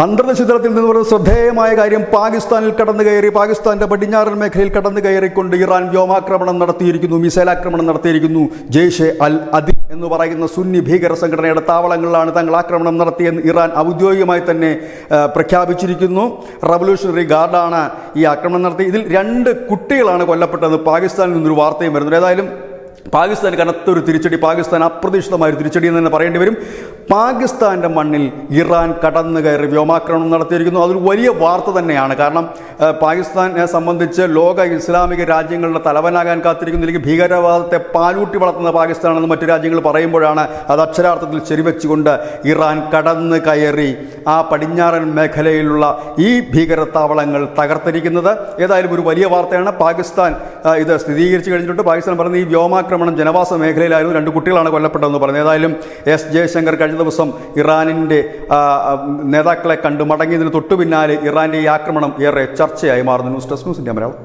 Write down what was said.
അന്തർദേശീയ തലത്തിൽ നിന്ന് പറയുന്ന ശ്രദ്ധേയമായ കാര്യം, പാകിസ്ഥാനിൽ കടന്നു കയറി, പാകിസ്ഥാന്റെ പടിഞ്ഞാറൻ മേഖലയിൽ കടന്നു കയറിക്കൊണ്ട് ഇറാൻ വ്യോമാക്രമണം നടത്തിയിരിക്കുന്നു, മിസൈൽ ആക്രമണം നടത്തിയിരിക്കുന്നു. ജെയ്ഷെ അൽ അദിൽ എന്ന് പറയുന്ന സുന്നി ഭീകര സംഘടനയുടെ താവളങ്ങളിലാണ് തങ്ങൾ ആക്രമണം നടത്തിയെന്ന് ഇറാൻ ഔദ്യോഗികമായി തന്നെ പ്രഖ്യാപിച്ചിരിക്കുന്നു. റവല്യൂഷണറി ഗാർഡാണ് ഈ ആക്രമണം നടത്തി. ഇതിൽ 2 കുട്ടികളാണ് കൊല്ലപ്പെട്ടതെന്ന് പാകിസ്ഥാനിൽ നിന്നൊരു വാർത്തയും വരുന്നുണ്ട്. ഏതായാലും പാകിസ്ഥാൻ കനത്തൊരു തിരിച്ചടി, പാകിസ്ഥാൻ അപ്രതീക്ഷിതമായൊരു തിരിച്ചടി എന്ന് തന്നെ പറയേണ്ടി വരും. പാകിസ്ഥാൻ്റെ മണ്ണിൽ ഇറാൻ കടന്നു കയറി വ്യോമാക്രമണം നടത്തിയിരിക്കുന്നു. അതൊരു വലിയ വാർത്ത തന്നെയാണ്. കാരണം പാകിസ്ഥാനെ സംബന്ധിച്ച് ലോക ഇസ്ലാമിക രാജ്യങ്ങളുടെ തലവനാകാൻ കാത്തിരിക്കുന്ന, അല്ലെങ്കിൽ ഭീകരവാദത്തെ പാലൂട്ടി വളർത്തുന്ന പാകിസ്ഥാനെന്ന് മറ്റു രാജ്യങ്ങൾ പറയുമ്പോഴാണ് അത് അക്ഷരാർത്ഥത്തിൽ ശരിവെച്ചുകൊണ്ട് ഇറാൻ കടന്നു കയറി ആ പടിഞ്ഞാറൻ മേഖലയിലുള്ള ഈ ഭീകരത്താവളങ്ങൾ തകർത്തിരിക്കുന്നത്. ഏതായാലും ഒരു വലിയ വാർത്തയാണ്. പാകിസ്ഥാൻ ഇത് സ്ഥിരീകരിച്ചു കഴിഞ്ഞിട്ടുണ്ട്. പാകിസ്ഥാൻ പറയുന്നത് ഈ വ്യോമാക്രമണം ജനവാസ മേഖലയിലായിരുന്നു, 2 കുട്ടികളാണ് കൊല്ലപ്പെട്ടതെന്ന് പറയുന്നത്. ഏതായാലും എസ് ജയശങ്കർ കഴിഞ്ഞ ദിവസം ഇറാനിൻ്റെ നേതാക്കളെ കണ്ടു മടങ്ങിയതിന് തൊട്ടു പിന്നാലെ ഇറാൻ്റെ ഈ ആക്രമണം ഏറെ ചർച്ചയായി മാറുന്നു. News desk news India Malayalam.